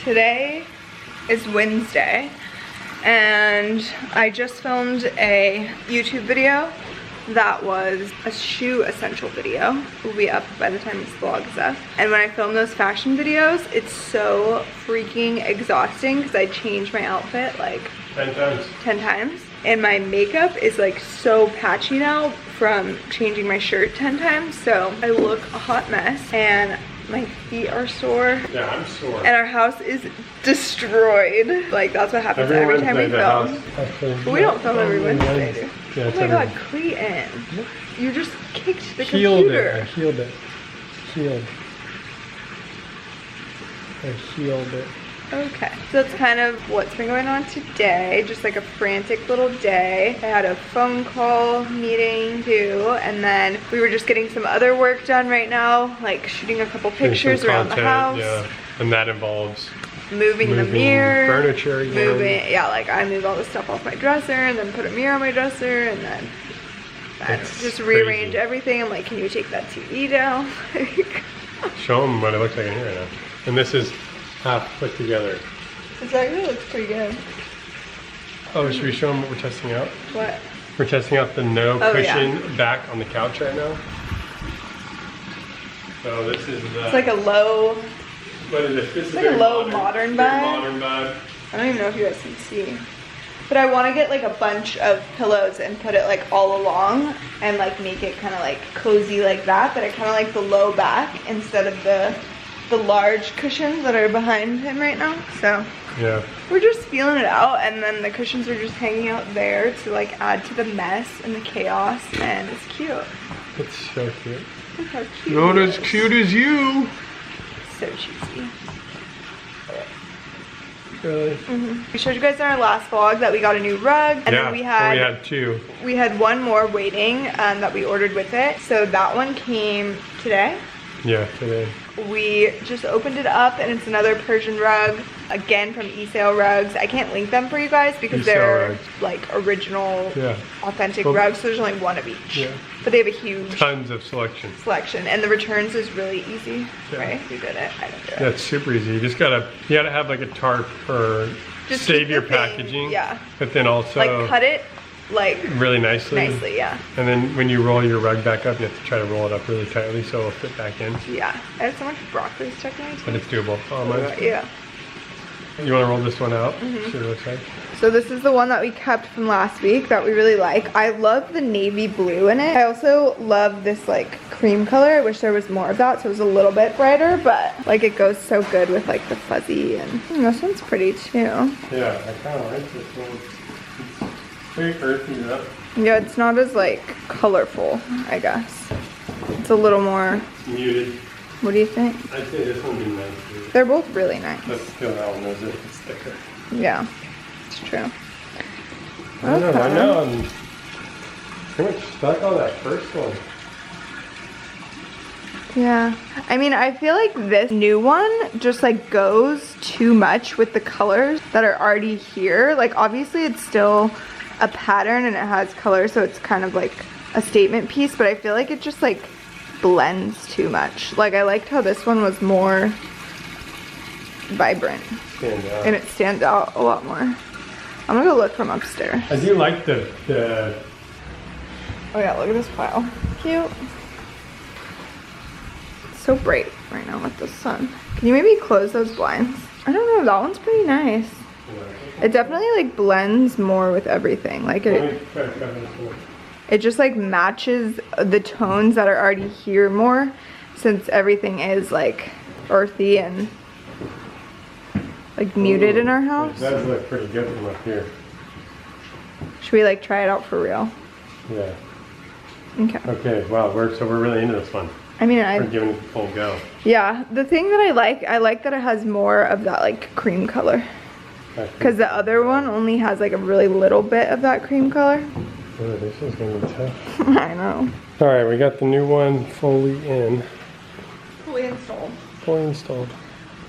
Today is Wednesday and I just filmed a YouTube video that was a shoe essential video. It will be up by the time this vlog is up. And when I film those fashion videos, it's so freaking exhausting because I change my outfit like 10 times. 10 times. And my makeup is like so patchy now from changing my shirt 10 times. So I look a hot mess and my feet are sore. Yeah, I'm sore. And our house is destroyed. Like that's what happens every time we film. But we don't film every Wednesday, dude. Yeah, oh my god, Clayton. You just kicked the computer. I healed it. I healed it. Okay, so that's kind of what's been going on today. Just like a frantic little day. I had a phone call meeting too, and then we were just getting some other work done right now, like shooting a couple pictures around the house. Yeah, and that involves moving the mirror, furniture again. Yeah, like I move all the stuff off my dresser and then put a mirror on my dresser and then just rearrange everything. I'm like, can you take that TV down? Show them what it looks like in here right now. And this is half put together. This actually looks pretty good. Oh, should we show them what we're testing out? What? We're testing out the cushion back on the couch right now. So this is the... It's like a low... What is it? This is like a low modern vibe. Modern vibe. I don't even know if you guys can see. But I want to get like a bunch of pillows and put it like all along and like make it kind of like cozy like that. But I kind of like the low back instead of the large cushions that are behind him right now. So yeah, we're just feeling it out, and then the cushions are just hanging out there to like add to the mess and the chaos, and it's cute. It's so cute. Look how cute. Not as cute as you. So cheesy. Really? We showed you guys in our last vlog that we got a new rug, and then we had two. We had one more waiting that we ordered with it. So that one came today. Yeah, today. We just opened it up and it's another Persian rug, again from eSale Rugs. I can't link them for you guys because they're like original, authentic rugs, so there's only one of each. Yeah. But they have a huge... Tons of selection. And the returns is really easy, right? You did it, I didn't do it. Yeah, it's super easy. You just gotta have like a tarp or just save your packaging. Yeah. But then also... like cut it like really nicely. Yeah. And then when you roll your rug back up, you have to try to roll it up really tightly so it'll fit back in. Yeah. I have so much broccoli stuck in my teeth. But it's doable. Oh, mine's yeah. You want to roll this one out? See what it looks like. So this is the one that we kept from last week that we really like. I love the navy blue in it. I also love this like cream color. I wish there was more of that so it was a little bit brighter, but like it goes so good with like the fuzzy, and this one's pretty too. Yeah, I kind of like this one. Very earthy up. Yeah, it's not as like colorful, I guess. It's a little more muted. What do you think? I'd say this one would be nice too. They're both really nice. Let's feel that one knows it's thicker. Yeah, it's true. I don't know, I know I'm pretty much stuck on that first one. Yeah, I mean, I feel like this new one just like goes too much with the colors that are already here. Like obviously it's still a pattern and it has color, so it's kind of like a statement piece, but I feel like it just like blends too much. Like I liked how this one was more vibrant. And it stands out a lot more. I'm gonna go look from upstairs. I do like the oh yeah, look at this pile. Cute. It's so bright right now with the sun. Can you maybe close those blinds? I don't know, that one's pretty nice. It definitely like blends more with everything. Like it just like matches the tones that are already here more, since everything is like earthy and like muted in our house. It does look pretty good from up here. Should we like try it out for real? Yeah. Okay. Okay, wow, we're really into this one. I mean, we're giving it a full go. Yeah, the thing that I like that it has more of that like cream color. Because the other one only has like a really little bit of that cream color. Oh, this is gonna be tough. I know. All right, we got the new one fully in. Fully installed. Fully installed.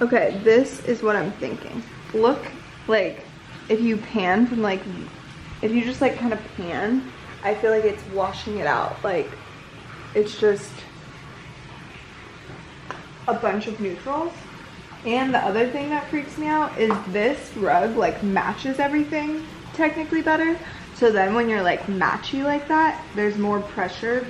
Okay, this is what I'm thinking. Look, like, if you pan from like, if you just like kind of pan, I feel like it's washing it out. Like, it's just a bunch of neutrals. And the other thing that freaks me out is this rug like matches everything technically better. So then when you're like matchy like that, there's more pressure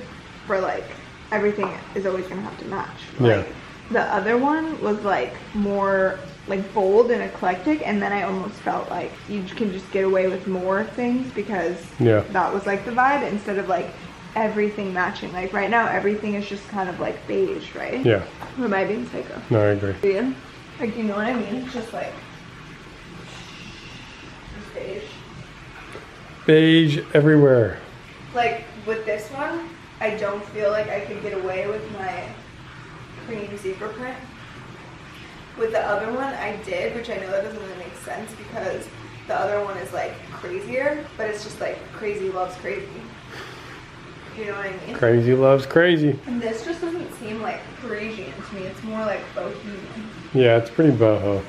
for like everything is always gonna have to match. Like, yeah. The other one was like more like bold and eclectic, and then I almost felt like you can just get away with more things because that was like the vibe instead of like everything matching. Like right now everything is just kind of like beige, right? Yeah. Or am I being psycho? No, I agree. Yeah. Like, you know what I mean? It's just like just beige. Beige everywhere. Like with this one, I don't feel like I could get away with my cream zebra print. With the other one I did, which I know that doesn't really make sense because the other one is like crazier, but it's just like crazy loves crazy. You know what I mean? Crazy loves crazy. And this just doesn't seem like Parisian to me. It's more like bohemian. Yeah, it's pretty boho.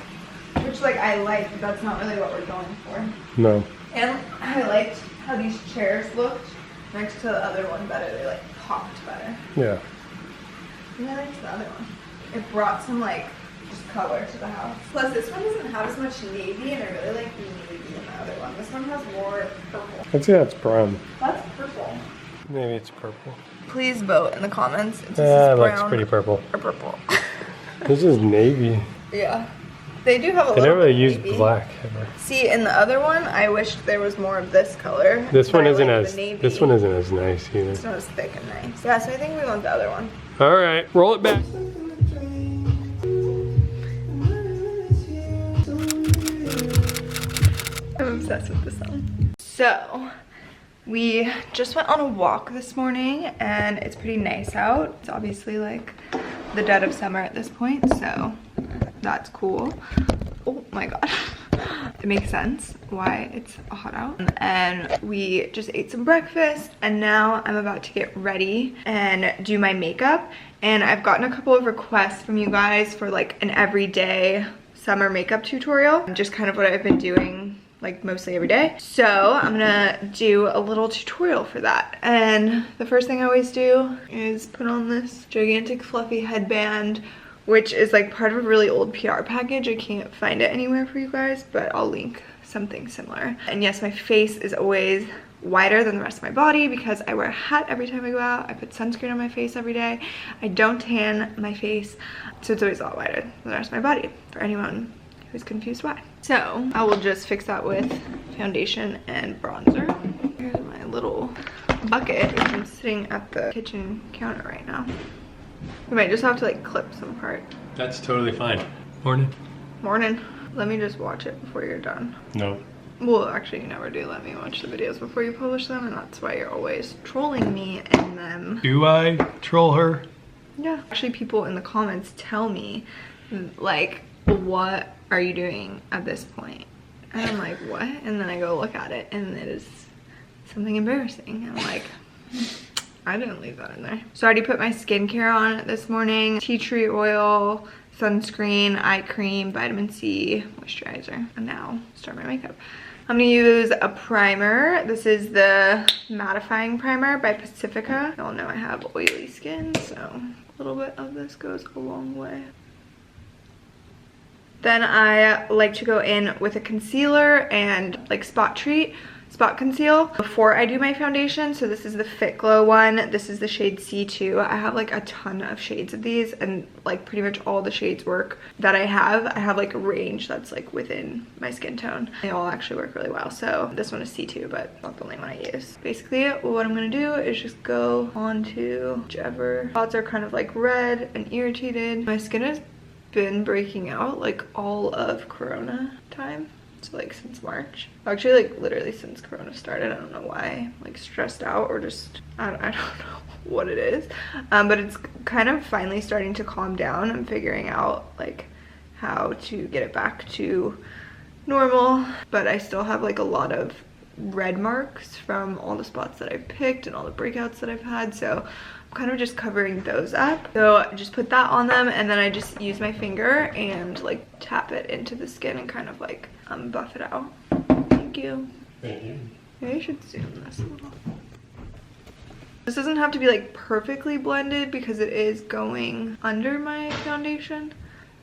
Which like I like, but that's not really what we're going for. No. And I liked how these chairs looked next to the other one better. They like popped better. Yeah. And I liked the other one. It brought some like just color to the house. Plus this one doesn't have as much navy, and I really like the navy in the other one. This one has more purple. I'd say that's brown. That's purple. Maybe it's purple. Please vote in the comments. It looks pretty purple. Or purple. This is navy. Yeah. They do have a They little never really bit use navy. black ever. See, in the other one, I wished there was more of this color. This one I isn't like as the navy. this one isn't as nice either. It's not as thick and nice. Yeah, so I think we want the other one. All right, roll it back. I'm obsessed with this song. So, we just went on a walk this morning and it's pretty nice out. It's obviously like the dead of summer at this point, so that's cool. Oh my god. It makes sense why it's hot out. And we just ate some breakfast and now I'm about to get ready and do my makeup. And I've gotten a couple of requests from you guys for like an everyday summer makeup tutorial. Just kind of what I've been doing like mostly every day. So I'm gonna do a little tutorial for that. And the first thing I always do is put on this gigantic fluffy headband, which is like part of a really old PR package. I can't find it anywhere for you guys, but I'll link something similar. And yes, my face is always wider than the rest of my body because I wear a hat every time I go out. I put sunscreen on my face every day. I don't tan my face, so it's always a lot wider than the rest of my body, for anyone who's confused why. So I will just fix that with foundation and bronzer. Here's my little bucket, which I'm sitting at the kitchen counter right now. We might just have to like clip some part. That's totally fine. Morning. Morning. Let me just watch it before you're done. No. Well, actually you never do let me watch the videos before you publish them, and that's why you're always trolling me in them. Do I troll her? Yeah. Actually, people in the comments tell me like, what are you doing at this point? And I'm like, what? And then I go look at it and it is something embarrassing. I'm like, I didn't leave that in there. So I already put my skincare on this morning. Tea tree oil, sunscreen, eye cream, vitamin C, moisturizer. And now start my makeup. I'm gonna use a primer. This is the mattifying primer by Pacifica. Y'all know I have oily skin, so a little bit of this goes a long way. Then I like to go in with a concealer and like spot conceal before I do my foundation. So this is the Fit Glow one. This is the shade C2. I have like a ton of shades of these, and like pretty much all the shades work that I have like a range that's like within my skin tone. They all actually work really well. So this one is C2, but not the only one I use. Basically what I'm gonna do is just go onto whichever spots are kind of like red and irritated. My skin has been breaking out like all of Corona time. So like since March, actually like literally since Corona started. I don't know why, like stressed out or just I don't know what it is, but it's kind of finally starting to calm down. I'm figuring out like how to get it back to normal, but I still have like a lot of red marks from all the spots that I've picked and all the breakouts that I've had, so I'm kind of just covering those up. So I just put that on them, and then I just use my finger and like tap it into the skin and kind of like buff it out. Thank you. Thank you. Maybe I should zoom this a little. This doesn't have to be like perfectly blended because it is going under my foundation,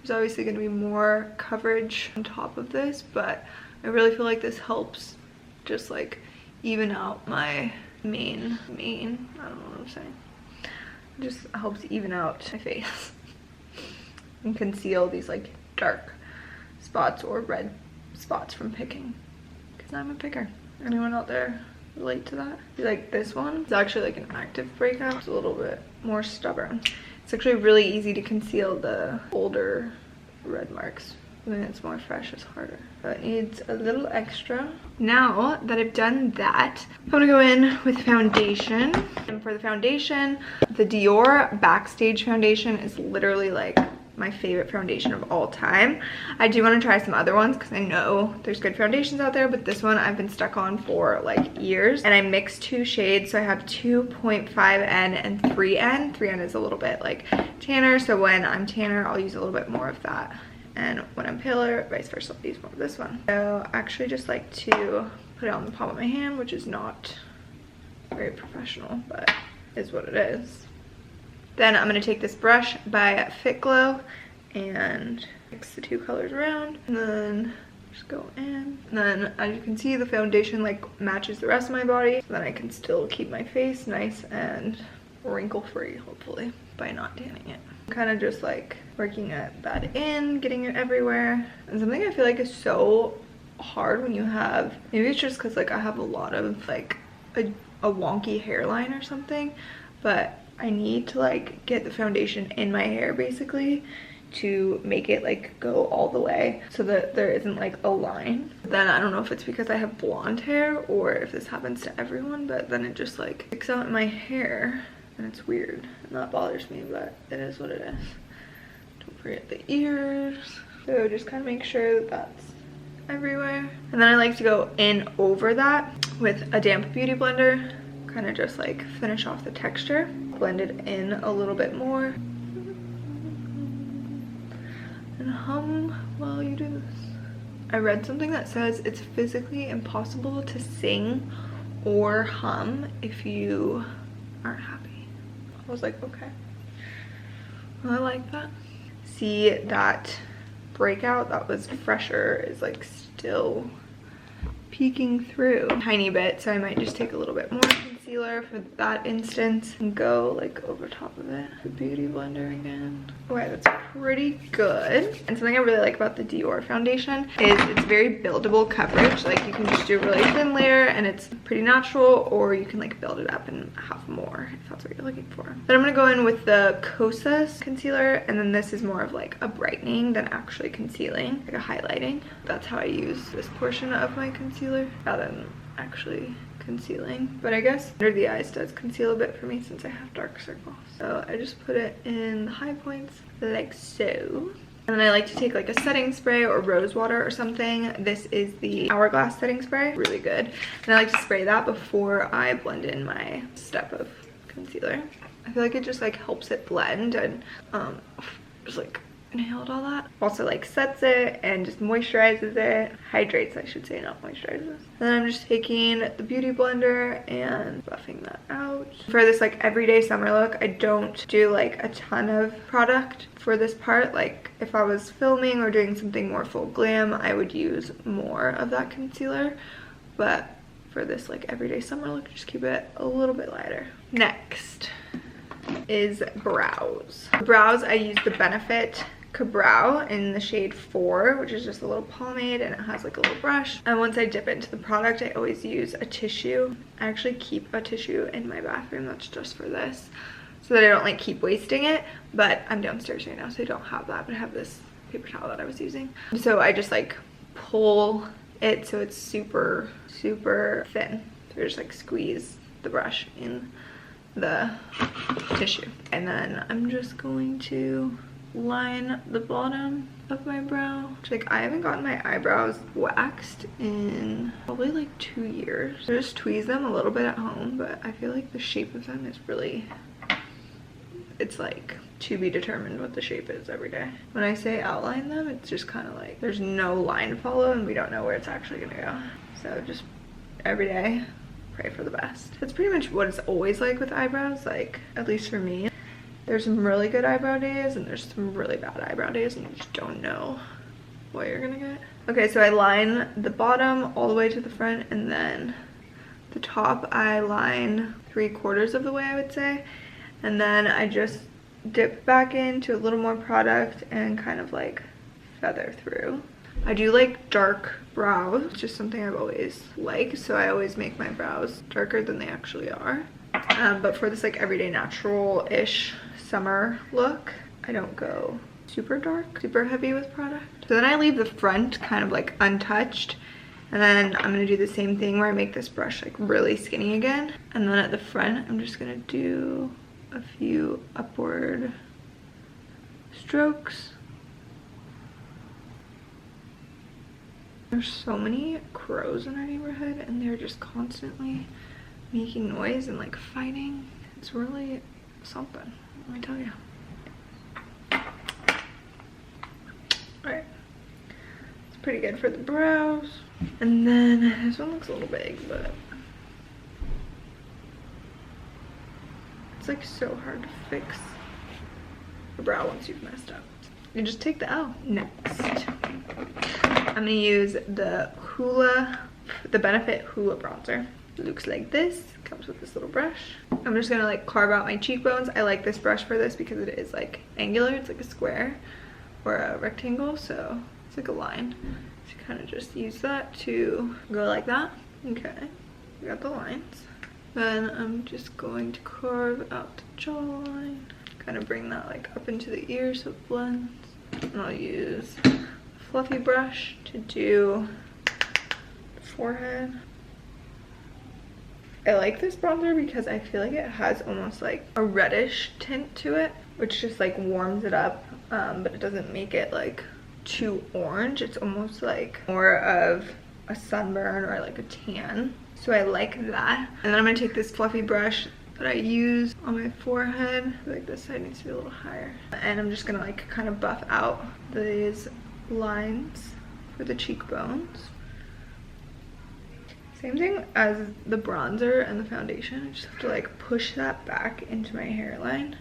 There's obviously going to be more coverage on top of this, but I really feel like this helps just like even out my main, I don't know what I'm saying. It just helps even out my face and conceal these like dark spots or red spots from picking, because I'm a picker. Anyone out there relate to that? Like this one, it's actually like an active breakout. It's a little bit more stubborn. It's actually really easy to conceal the older red marks. When it's more fresh, it's harder. So it needs a little extra. Now that I've done that, I'm gonna go in with foundation. And for the foundation, the Dior Backstage foundation is literally like my favorite foundation of all time. I do want to try some other ones because I know there's good foundations out there, but this one I've been stuck on for like years. And I mixed 2 shades, so I have 2.5N and 3N. 3N is a little bit like tanner, so when I'm tanner, I'll use a little bit more of that. And when I'm paler, vice versa, I'll use more of this one. So I actually just like to put it on the palm of my hand, which is not very professional, but is what it is. Then I'm going to take this brush by Fit Glow and mix the 2 colors around, and then just go in. And then as you can see, the foundation like matches the rest of my body, so then I can still keep my face nice and wrinkle free, hopefully, by not tanning it. I'm kind of just like working at that in, getting it everywhere. And something I feel like is so hard when you have, maybe it's just because like I have a lot of like a wonky hairline or something, but I need to like get the foundation in my hair basically to make it like go all the way so that there isn't like a line. Then I don't know if it's because I have blonde hair or if this happens to everyone, but then it just like sticks out in my hair and it's weird. And that bothers me, but it is what it is. Don't forget the ears. So just kind of make sure that that's everywhere. And then I like to go in over that with a damp beauty blender, kind of just like finish off the texture. Blend it in a little bit more and hum while you do this. I read something that says it's physically impossible to sing or hum if you aren't happy. I was like, okay, well, I like that. See, that breakout that was fresher is like still peeking through a tiny bit, so I might just take a little bit more concealer for that instance and go like over top of it. The beauty blender again. Okay, that's pretty good. And something I really like about the Dior foundation is it's very buildable coverage. Like you can just do a really thin layer and it's pretty natural, or you can like build it up and have more if that's what you're looking for. Then I'm gonna go in with the Kosas concealer, and then this is more of like a brightening than actually concealing, like a highlighting. That's how I use this portion of my concealer rather than actually concealing. But I guess under the eyes does conceal a bit for me since I have dark circles. So I just put it in the high points like so. And then I like to take like a setting spray or rose water or something. This is the Hourglass setting spray, really good. And I like to spray that before I blend in my step of concealer. I feel like it just like helps it blend and just like inhaled all that. Also like sets it and just moisturizes it. Hydrates, I should say, not moisturizes. And then I'm just taking the beauty blender and buffing that out. For this like everyday summer look, I don't do like a ton of product for this part. Like if I was filming or doing something more full glam, I would use more of that concealer. But for this like everyday summer look, just keep it a little bit lighter. Next is brows. Brows, I use the Benefit Brow in the shade 4, which is just a little pomade, and it has like a little brush. And once I dip into the product, I always use a tissue. I actually keep a tissue in my bathroom that's just for this, so that I don't like keep wasting it. But I'm downstairs right now, so I don't have that, but I have this paper towel that I was using. So I just like pull it so it's super thin. So I just like squeeze the brush in the tissue, and then I'm just going to line the bottom of my brow. Like I haven't gotten my eyebrows waxed in probably like 2 years. I just tweeze them a little bit at home, but I feel like the shape of them is really, it's like to be determined what the shape is every day. When I say outline them, it's just kind of like there's no line to follow and we don't know where it's actually gonna go. So just every day pray for the best. That's pretty much what it's always like with eyebrows, like at least for me. There's some really good eyebrow days and there's some really bad eyebrow days, and you just don't know what you're gonna get. Okay, so I line the bottom all the way to the front, and then the top I line 3/4 of the way, I would say. And then I just dip back into a little more product and kind of like feather through. I do like dark brows, it's just something I've always liked, so I always make my brows darker than they actually are. But for this like everyday natural-ish summer look, I don't go super dark, super heavy with product. So then I leave the front kind of like untouched, and then I'm gonna do the same thing where I make this brush like really skinny again. And then at the front, I'm just gonna do a few upward strokes. There's so many crows in our neighborhood and they're just constantly making noise and like fighting. It's really something, let me tell you. Alright, it's pretty good for the brows. And then this one looks a little big, but it's like so hard to fix the brow once you've messed up. You just take the L. Next, I'm gonna use the Benefit Hoola bronzer. It looks like this, comes with this little brush. I'm just gonna like carve out my cheekbones. I like this brush for this because it is like angular, it's like a square or a rectangle, so it's like a line. So you kind of just use that to go like that. Okay, we got the lines. Then I'm just going to carve out the jawline. Kind of bring that like up into the ear so it blends. And I'll use a fluffy brush to do the forehead. I like this bronzer because I feel like it has almost like a reddish tint to it, which just like warms it up, but it doesn't make it like too orange. It's almost like more of a sunburn or like a tan. So I like that. And then I'm gonna take this fluffy brush that I use on my forehead. I feel like this side needs to be a little higher. And I'm just gonna like kind of buff out these lines for the cheekbones. Same thing as the bronzer and the foundation. I just have to like push that back into my hairline.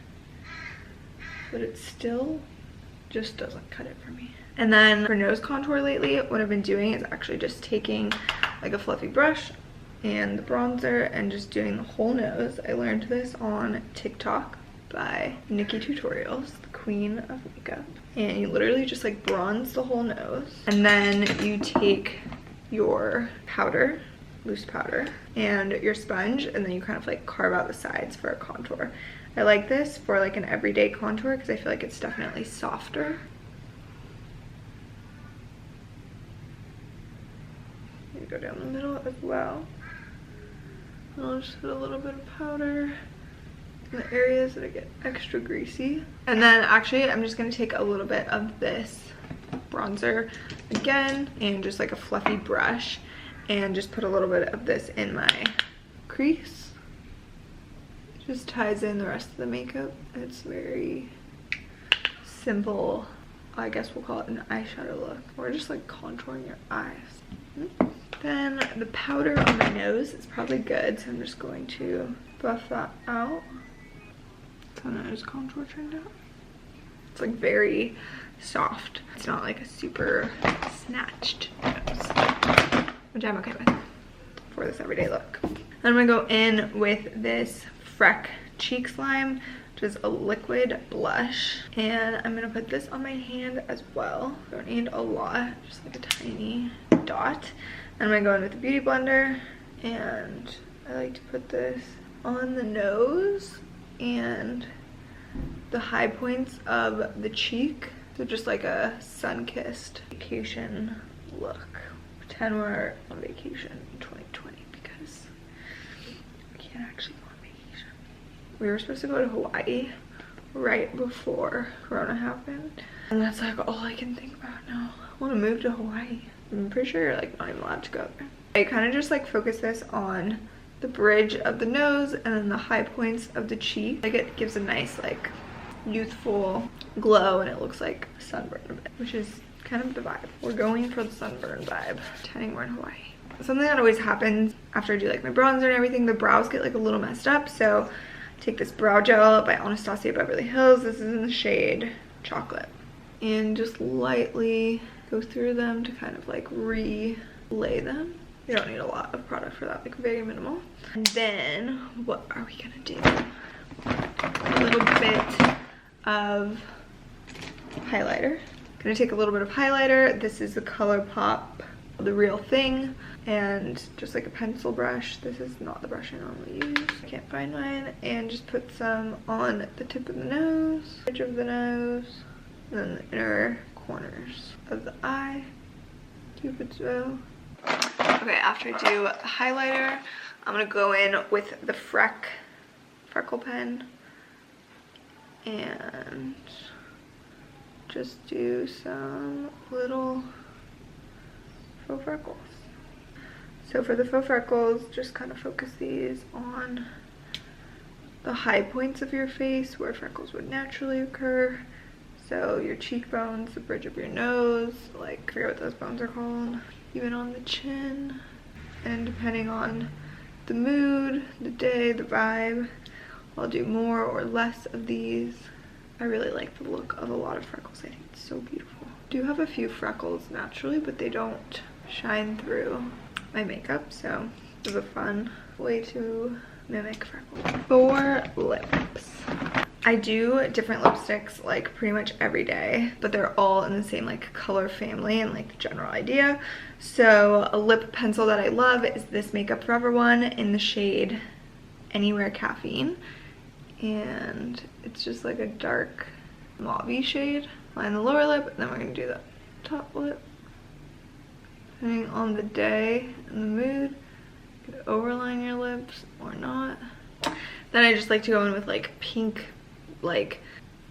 But it still just doesn't cut it for me. And then for nose contour lately, what I've been doing is actually just taking like a fluffy brush and the bronzer and just doing the whole nose. I learned this on TikTok by Nikki Tutorials, the queen of makeup. And you literally just like bronze the whole nose. And then you take your powder, loose powder, and your sponge, and then you kind of like carve out the sides for a contour. I like this for like an everyday contour because I feel like it's definitely softer. I'm gonna go down the middle as well. And I'll just put a little bit of powder in the areas that I get extra greasy. And then actually I'm just gonna take a little bit of this bronzer again and just like a fluffy brush and just put a little bit of this in my crease. It just ties in the rest of the makeup. It's very simple. I guess we'll call it an eyeshadow look, or just like contouring your eyes. Then the powder on my nose is probably good, so I'm just going to buff that out. That's how nose contour turned out. It's like very soft. It's not like a super snatched nose, which I'm okay with for this everyday look. Then I'm gonna go in with this Freck Cheek Slime, which is a liquid blush, and I'm gonna put this on my hand as well. Don't need a lot, just like a tiny dot. And I'm gonna go in with the Beauty Blender, and I like to put this on the nose and the high points of the cheek. So just like a sun-kissed vacation look. Pretend we're on vacation in 2020 because we can't actually go on vacation. We were supposed to go to Hawaii right before Corona happened, and that's like all I can think about now. I want to move to Hawaii. I'm pretty sure you're like not even allowed to go there. I kind of just like focus this on the bridge of the nose and then the high points of the cheek. Like it gives a nice like youthful glow, and it looks like sunburn a bit, which is kind of the vibe. We're going for the sunburn vibe, pretending we're in Hawaii. Something that always happens after I do like my bronzer and everything, the brows get like a little messed up, so take this brow gel by Anastasia Beverly Hills. This is in the shade Chocolate. And just lightly go through them to kind of like relay them. You don't need a lot of product for that, like very minimal. And then what are we gonna do? A little bit of highlighter. Gonna take a little bit of highlighter. This is the ColourPop The Real Thing, and just like a pencil brush. This is not the brush I normally use. I can't find mine. And just put some on the tip of the nose, edge of the nose, and then the inner corners of the eye. Cupid's bow. Okay, after I do the highlighter, I'm gonna go in with the freckle pen and just do some little faux freckles. So for the faux freckles, just kind of focus these on the high points of your face where freckles would naturally occur. So your cheekbones, the bridge of your nose, like I forget what those bones are called, even on the chin. And depending on the mood, the day, the vibe, I'll do more or less of these. I really like the look of a lot of freckles. I think it's so beautiful. I do have a few freckles naturally, but they don't shine through my makeup, so it's a fun way to mimic freckles. For lips, I do different lipsticks like pretty much every day, but they're all in the same like color family and like general idea. So a lip pencil that I love is this Makeup Forever one in the shade Anywhere Caffeine. And it's just like a dark mauve shade. Line the lower lip, and then we're gonna do the top lip. Depending on the day and the mood, you could overline your lips or not. Then I just like to go in with like pink, like,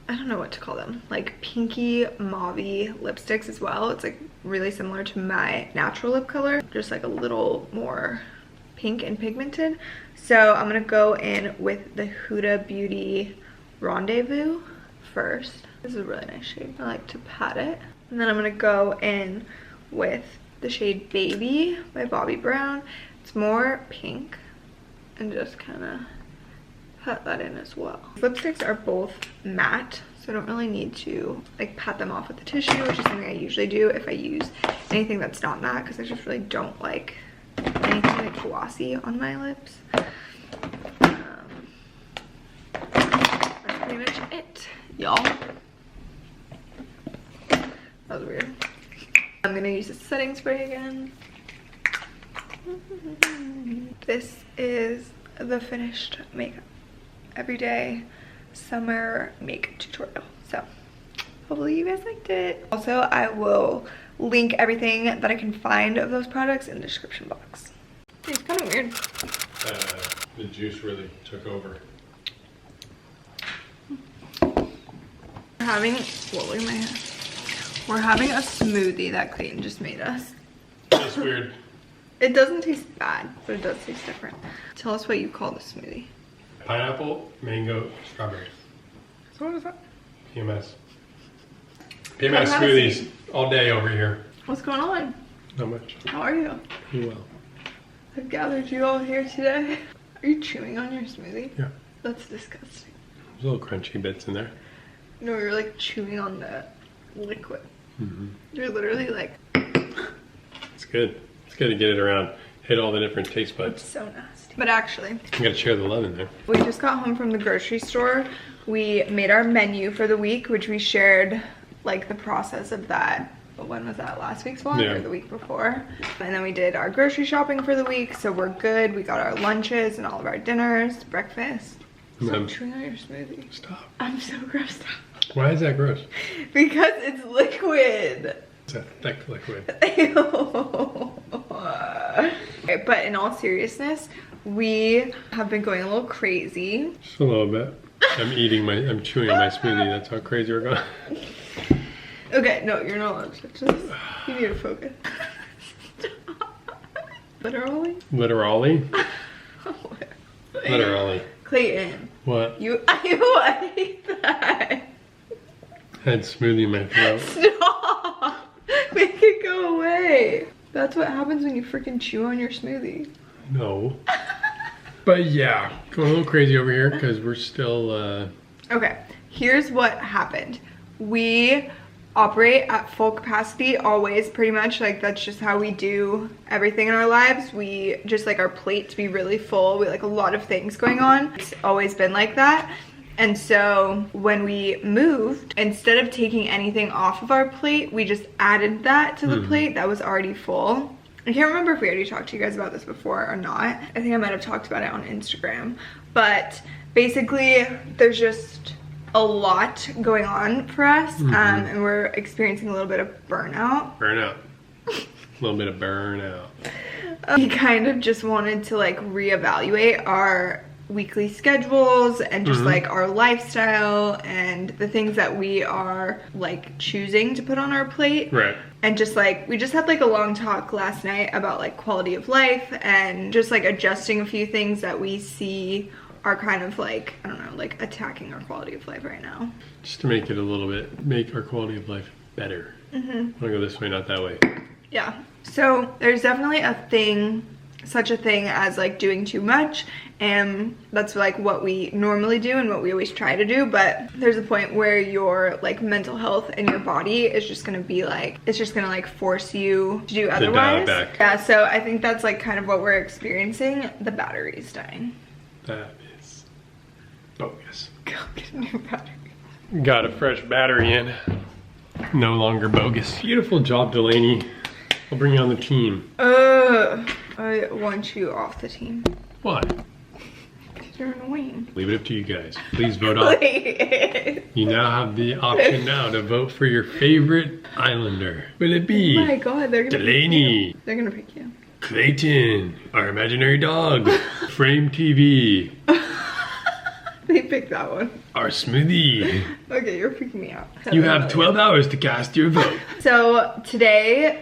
I don't know what to call them, like pinky mauve lipsticks as well. It's like really similar to my natural lip color, just like a little more pink and pigmented. So I'm gonna go in with the Huda Beauty Rendezvous first. This is a really nice shade. I like to pat it. And then I'm gonna go in with the shade Baby by Bobbi Brown. It's more pink, and just kind of pat that in as well. Lipsticks are both matte, so I don't really need to like pat them off with the tissue, which is something I usually do if I use anything that's not matte, because I just really don't like anything like glossy on my lips. That's pretty much it, y'all. That was weird. I'm gonna use the setting spray again. This is the finished makeup everyday summer makeup tutorial. So hopefully you guys liked it. Also, I will link everything that I can find of those products in the description box. It's kind of weird. The juice really took over. We're having, whoa, look at my hair. We're having a smoothie that Clayton just made us. That's weird. It doesn't taste bad, but it does taste different. Tell us what you call the smoothie. Pineapple, mango, strawberry. So what is that? PMS. PMS smoothies all day over here. What's going on? Not much. How are you? Pretty well. I've gathered you all here today. Are you chewing on your smoothie? Yeah. That's disgusting. There's little crunchy bits in there. No, you're like chewing on the liquid. Mm-hmm. You're literally like... It's good. It's good to get it around. Hit all the different taste buds. It's so nasty. But actually, You gotta share the love in there. we just got home from the grocery store. We made our menu for the week, which we shared like the process of that. But when was that? Last week's vlog or the week before? And then we did our grocery shopping for the week, so we're good. We got our lunches and all of our dinners, breakfast. Stop chewing on your smoothie. Stop. I'm so grossed out. Why is that gross? Because it's liquid. It's a thick liquid. Okay, but in all seriousness, we have been going a little crazy. Just a little bit. I'm chewing on my smoothie. That's how crazy we're going. Okay, no, you're not allowed to touch this. You need to focus. Literally? Literally? Literally. Clayton. What? I hate that. I had smoothie in my throat. Stop! Make it go away. That's what happens when you freaking chew on your smoothie. No. But yeah, going a little crazy over here because we're still Okay, here's what happened. We operate at full capacity always, pretty much. Like, that's just how we do everything in our lives. We just like our plate to be really full. We like a lot of things going on. It's always been like that. And so when we moved, instead of taking anything off of our plate, we just added that to the plate that was already full. I can't remember if we already talked to you guys about this before or not. I think I might have talked about it on Instagram. But basically, there's just a lot going on for us, and we're experiencing a little bit of burnout. Burnout. A little bit of burnout. We kind of just wanted to like reevaluate our weekly schedules and just like our lifestyle and the things that we are like choosing to put on our plate. Right. And just like, we just had like a long talk last night about like quality of life and just like adjusting a few things that we see are kind of like, I don't know, like attacking our quality of life right now. Just to make it a little bit, make our quality of life better. I want to go this way, not that way. Yeah. So there's definitely such a thing as like doing too much, and that's like what we normally do and what we always try to do, but there's a point where your like mental health and your body is just gonna be like, it's just gonna like force you to do otherwise. dial it back. Yeah, so I think that's like kind of what we're experiencing. The battery's dying. That is bogus. Go get a new battery. Got a fresh battery in. No longer bogus. Beautiful job, Delaney. I'll bring you on the team. I want you off the team. Why? Because you're annoying. Leave it up to you guys. Please vote off. You now have the option now to vote for your favorite Islander. Will it be Oh my god, they're gonna Delaney? pick you. They're gonna pick you. Clayton, our imaginary dog. Frame TV. They picked that one. Our smoothie. Okay, you're freaking me out. You have 12 hours to cast your vote. So today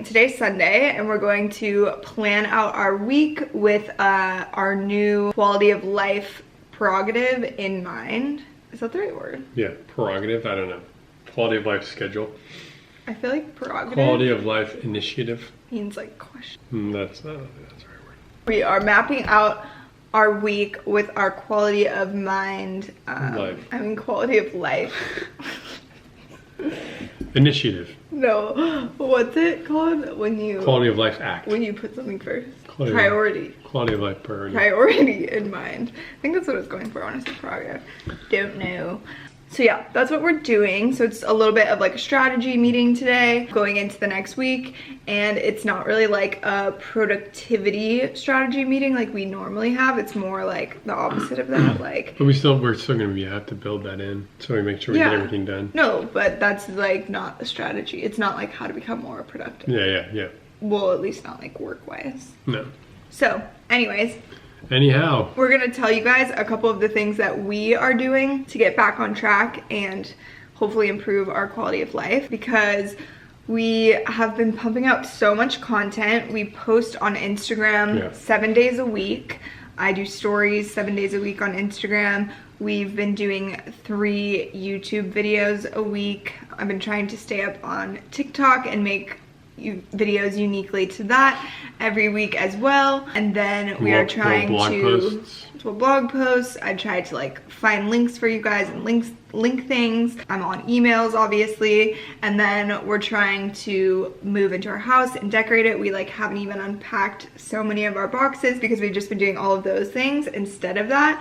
today's Sunday, and we're going to plan out our week with our new quality of life prerogative in mind. Is that the right word? Yeah, prerogative, I don't know. Quality of life schedule. I feel like prerogative Quality of life initiative. means like question. That's the right word. We are mapping out our week with our quality of mind, quality of life. Initiative. No, what's it called when you... Quality of life act. When you put something first. Quality of life priority. Priority in mind. I think that's what I was going for, honestly, prerogative. Don't know. So yeah, that's what we're doing. So it's a little bit of like a strategy meeting today going into the next week, and it's not really like a productivity strategy meeting like we normally have. It's more like the opposite of that. Like, but we're still gonna have to build that in so we make sure we get everything done. No, but that's like not the strategy. It's not like how to become more productive. Yeah. Well, at least not like work-wise. No. So, anyways. Anyhow, we're gonna tell you guys a couple of the things that we are doing to get back on track and hopefully improve our quality of life, because we have been pumping out so much content. We post on Instagram 7 days a week. I do stories 7 days a week on Instagram. We've been doing 3 YouTube videos a week. I've been trying to stay up on TikTok and make videos uniquely to that every week as well. And then we are trying to blog posts. I tried to like find links for you guys and link things. I'm on emails obviously, and then we're trying to move into our house and decorate it. We like haven't even unpacked so many of our boxes because we've just been doing all of those things instead of that.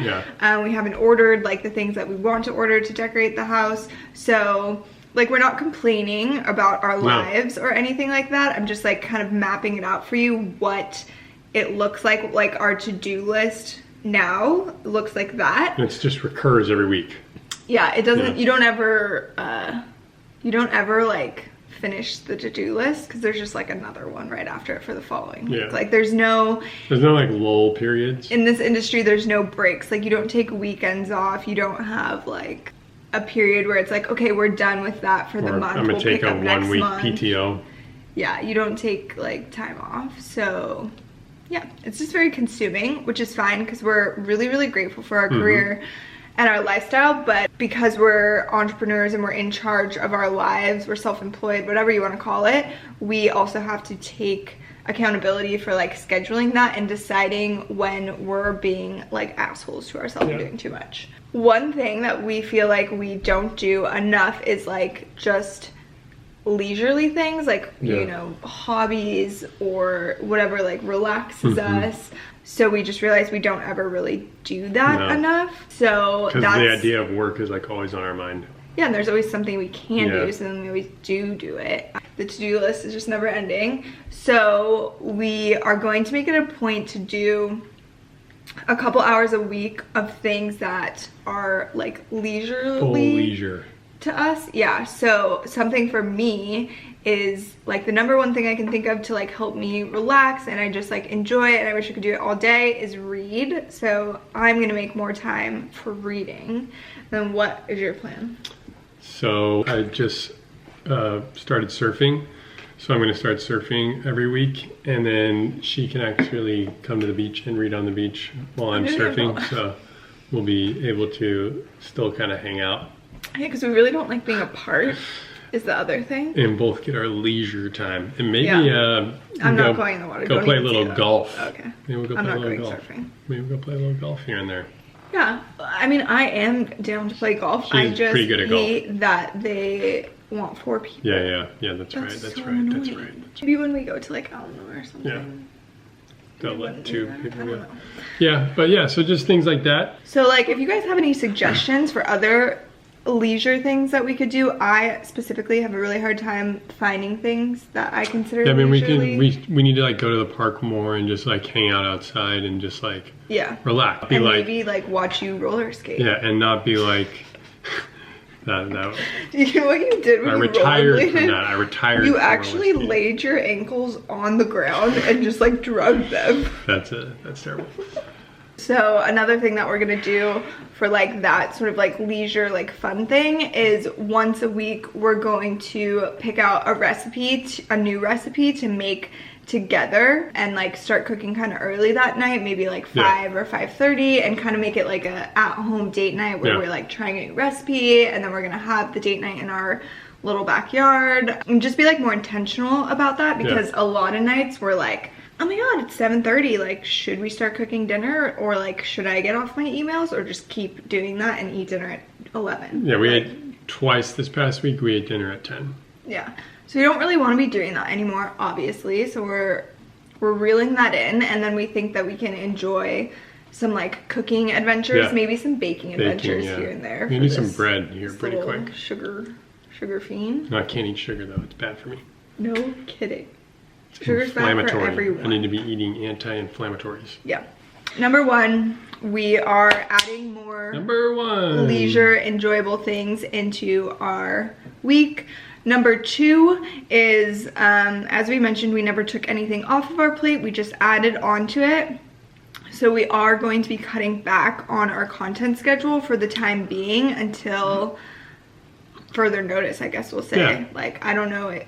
We haven't ordered like the things that we want to order to decorate the house. So like, we're not complaining about our lives or anything like that. I'm just like kind of mapping it out for you, what it looks like our to-do list now looks like that. And it just recurs every week. Yeah, it doesn't, you don't ever like finish the to-do list because there's just like another one right after it for the following week. Like there's no like lull periods. In this industry, there's no breaks. Like you don't take weekends off. You don't have like a period where it's like, okay, we're done with that for the month. I'm gonna take a 1 week PTO. Yeah, you don't take like time off. So yeah, it's just very consuming, which is fine because we're really, really grateful for our career and our lifestyle. But because we're entrepreneurs and we're in charge of our lives, we're self-employed, whatever you want to call it, we also have to take accountability for like scheduling that and deciding when we're being like assholes to ourselves and doing too much. One thing that we feel like we don't do enough is like just leisurely things, like you know, hobbies or whatever like relaxes us. So we just realized we don't ever really do that enough. So because the idea of work is like always on our mind. Yeah, and there's always something we can do, so then we always do it. The to-do list is just never ending. So we are going to make it a point to do a couple hours a week of things that are like leisurely. Full leisure. To us, yeah. So something for me is like the number one thing I can think of to like help me relax and I just like enjoy it and I wish I could do it all day is read. So I'm gonna make more time for reading. Then what is your plan? So I just started surfing. So I'm gonna start surfing every week and then she can actually come to the beach and read on the beach while I'm surfing. So we'll be able to still kind of hang out. Yeah, because we really don't like being apart is the other thing. And both get our leisure time. And maybe I'm not going in the water. Go play a little golf. Okay. Maybe we'll go I'm play not a little going golf. surfing. Maybe we'll go play a little golf here and there. Yeah. I mean, I am down to play golf. She's I just pretty good at hate that they want 4 people. Yeah, that's right. That's so right. annoying. That's right. Maybe when we go to like Eleanor or something. Yeah. They'll let 2 people go. Know. Yeah, but yeah, so just things like that. So like if you guys have any suggestions for other leisure things that we could do, I specifically have a really hard time finding things that I consider leisurely. we need to like go to the park more and just like hang out outside and just like relax. And maybe like watch you roller skate. Yeah, and not be like that. You know what you did when I you retired from that. I retired. You actually laid your ankles on the ground and just like drugged them. That's terrible. So another thing that we're gonna do for like that sort of like leisure like fun thing is once a week we're going to pick out a recipe, a new recipe to make together and like start cooking kind of early that night, maybe like 5 or 5:30, and kind of make it like a at-home date night where we're like trying a new recipe and then we're gonna have the date night in our little backyard and just be like more intentional about that because a lot of nights we're like, oh my god, it's 7:30, like should we start cooking dinner or like should I get off my emails or just keep doing that and eat dinner at 11? Yeah, we ate twice this past week. We ate dinner at 10. Yeah. So we don't really want to be doing that anymore, obviously. So we're reeling that in, and then we think that we can enjoy some like cooking adventures, maybe some baking adventures here and there. We need some bread here pretty quick. Sugar fiend. No, I can't eat sugar though. It's bad for me. No kidding. Sugar's bad for everyone. I need to be eating anti-inflammatories. Yeah. Number 1, we are adding more leisure, enjoyable things into our week. Number 2 is, as we mentioned, we never took anything off of our plate. We just added onto it. So we are going to be cutting back on our content schedule for the time being until further notice, I guess we'll say. Yeah. Like, I don't know.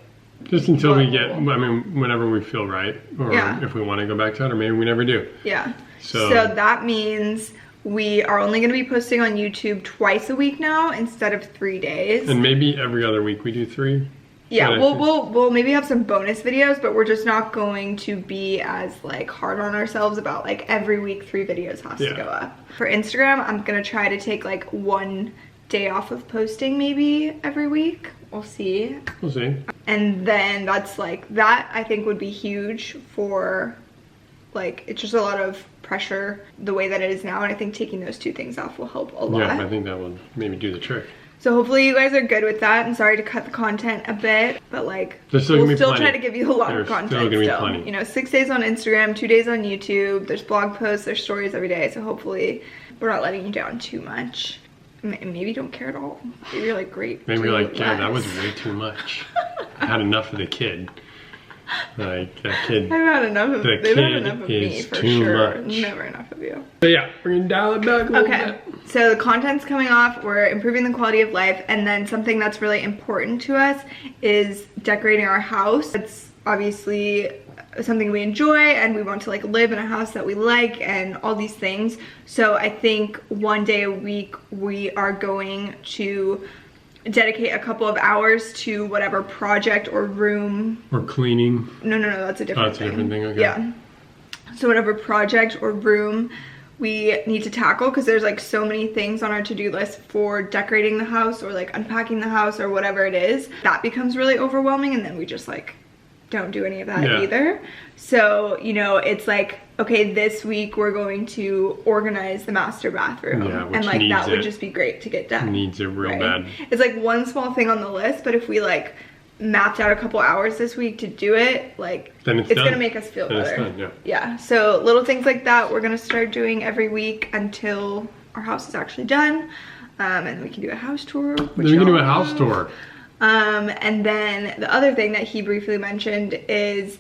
Just until we get, I mean, whenever we feel right, or if we want to go back to it, or maybe we never do. Yeah. So that means we are only going to be posting on YouTube twice a week now instead of 3 days. And maybe every other week we do 3. Yeah, we'll maybe have some bonus videos, but we're just not going to be as like hard on ourselves about like every week 3 videos has to go up. For Instagram, I'm going to try to take like 1 day off of posting maybe every week. We'll see. We'll see. And then that's like, that I think would be huge for like, it's just a lot of pressure the way that it is now, and I think taking those 2 things off will help a lot. Yeah, I think that will maybe do the trick. So hopefully you guys are good with that. I'm sorry to cut the content a bit, but like we'll still try to give you a lot of content still. You know, 6 days on Instagram, 2 days on YouTube, there's blog posts, there's stories every day, so hopefully we're not letting you down too much. Maybe you don't care at all. Maybe you're like, great. Maybe you're like, yeah, that was way too much. I had enough of the kid. Like, that kid. I've had enough of the they've kid had enough of me for too sure. Much. Never enough of you. So yeah, we're gonna dial it back a little bit. So the content's coming off, we're improving the quality of life, and then something that's really important to us is decorating our house. It's obviously something we enjoy, and we want to like live in a house that we like and all these things. So I think 1 day a week we are going to dedicate a couple of hours to whatever project or room. Or cleaning. No, that's a different thing. That's a different thing, okay. Yeah. So whatever project or room we need to tackle, because there's like so many things on our to-do list for decorating the house or like unpacking the house or whatever it is, that becomes really overwhelming, and then we just like don't do any of that either. So, you know, it's like, okay, this week we're going to organize the master bathroom, and like that would just be great to get done. Needs it real bad. It's like one small thing on the list, but if we like mapped out a couple hours this week to do it, like then it's gonna make us feel better. Done, yeah, so little things like that we're gonna start doing every week until our house is actually done, and we can do a house tour. Then we can do a house tour. And then the other thing that he briefly mentioned is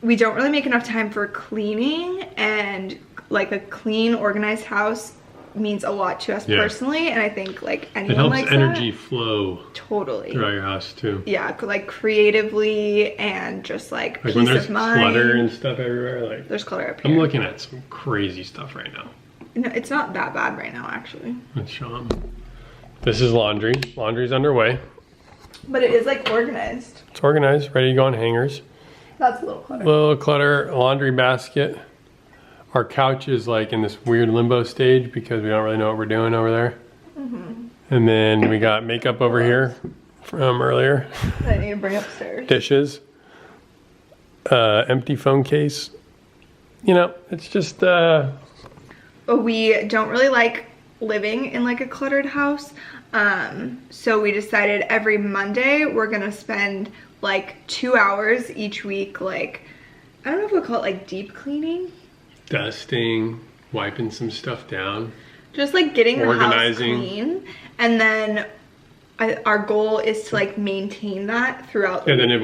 we don't really make enough time for cleaning, and like a clean, organized house means a lot to us personally, and I think like anyone likes that. It helps energy flow totally throughout your house too. Yeah, like creatively, and just like peace when there's of mind. Clutter and stuff everywhere, like there's clutter up here. I'm looking at some crazy stuff right now. No, it's not that bad right now, actually. Let's show 'em. This is laundry. Laundry's underway. But it is like organized. It's organized, ready to go on hangers. That's a little clutter. Little clutter, laundry basket. Our couch is like in this weird limbo stage because we don't really know what we're doing over there. And then we got makeup over here from earlier. That I need to bring upstairs. Dishes. Empty phone case. You know, it's just... But we don't really like living in like a cluttered house. So we decided every Monday we're gonna spend like 2 hours each week, like, I don't know if we'll call it like deep cleaning. Dusting, wiping some stuff down. Just like getting organizing. The house clean. And then our goal is to like maintain that throughout the week. It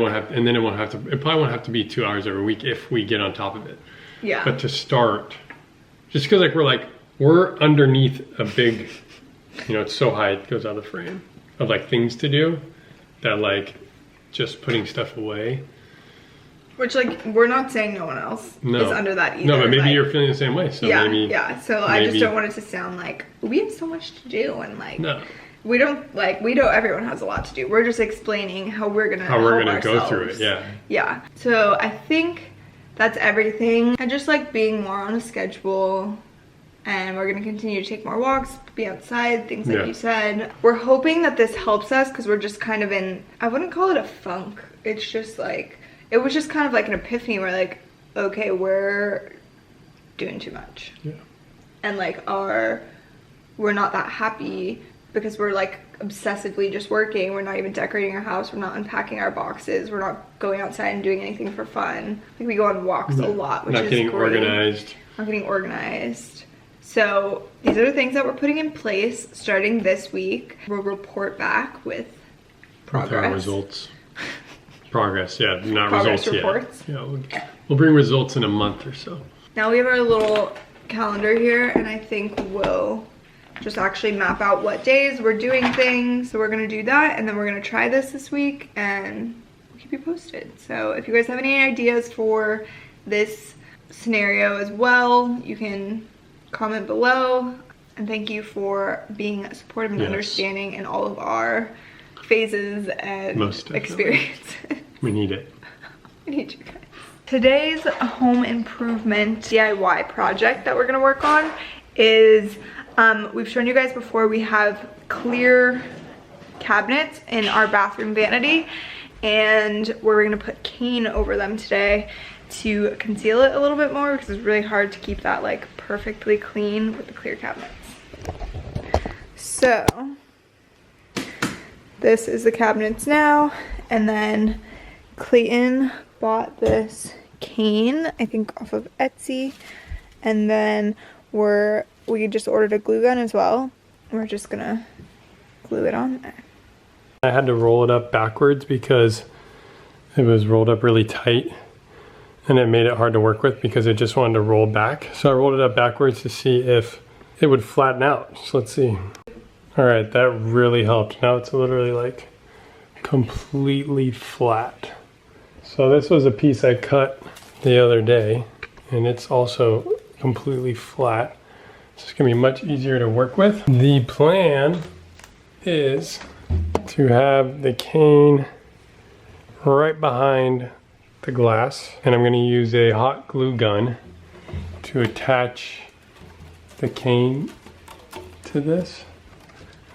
probably won't have to be 2 hours every week if we get on top of it. Yeah. But to start, just because we're underneath a big, you know, it's so high it goes out of the frame of like things to do that like just putting stuff away. Which like we're not saying no one else is under that either. No, but maybe like, you're feeling the same way. So maybe So I just don't want it to sound like we have so much to do, and like we know everyone has a lot to do. We're just explaining how we're gonna go through it. Yeah. So I think that's everything. I just like being more on a schedule, and we're gonna continue to take more walks, be outside, things like you said. We're hoping that this helps us because we're just kind of in, I wouldn't call it a funk. It's just like, it was just kind of like an epiphany where like, okay, we're doing too much. Yeah. And like we're not that happy because we're like obsessively just working. We're not even decorating our house. We're not unpacking our boxes. We're not going outside and doing anything for fun. Like we go on walks a lot, which is great. Not getting organized. So these are the things that we're putting in place starting this week. We'll report back with progress. With our results. Progress, yeah, not progress results reports. yet. Yeah, we'll bring results in a month or so. Now we have our little calendar here, and I think we'll just actually map out what days we're doing things. So we're gonna do that, and then we're gonna try this week, and we'll keep you posted. So if you guys have any ideas for this scenario as well, you can comment below. And thank you for being supportive and understanding in all of our phases and experiences. We need it. We need you guys. Today's home improvement DIY project that we're gonna work on is, we've shown you guys before, we have clear cabinets in our bathroom vanity, and we're gonna put cane over them today to conceal it a little bit more because it's really hard to keep that like perfectly clean with the clear cabinets. So this is the cabinets now, and then Clayton bought this cane, I think off of Etsy, and then we just ordered a glue gun as well. We're just gonna glue it on there. I had to roll it up backwards because it was rolled up really tight, and it made it hard to work with because it just wanted to roll back. So I rolled it up backwards to see if it would flatten out. So let's see. All right, that really helped. Now it's literally like completely flat. So this was a piece I cut the other day, and it's also completely flat. So it's gonna be much easier to work with. The plan is to have the cane right behind the glass. And I'm going to use a hot glue gun to attach the cane to this.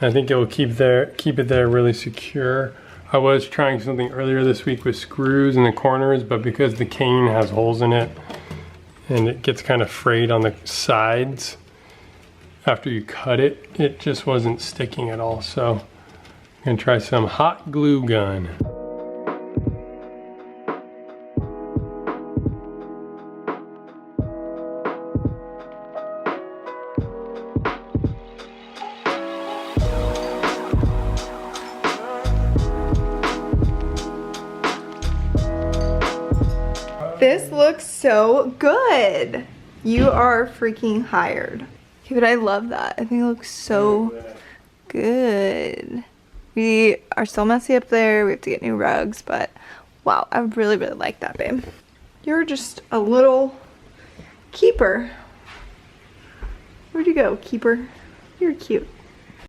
I think it will keep it there really secure. I was trying something earlier this week with screws in the corners, but because the cane has holes in it and it gets kind of frayed on the sides after you cut it, it just wasn't sticking at all. So I'm gonna try some hot glue gun. This looks so good. You are freaking hired. Okay, but I love that. I think it looks so good. We are still messy up there. We have to get new rugs, but wow, I really, really like that, babe. You're just a little keeper. Where'd you go, keeper? You're cute.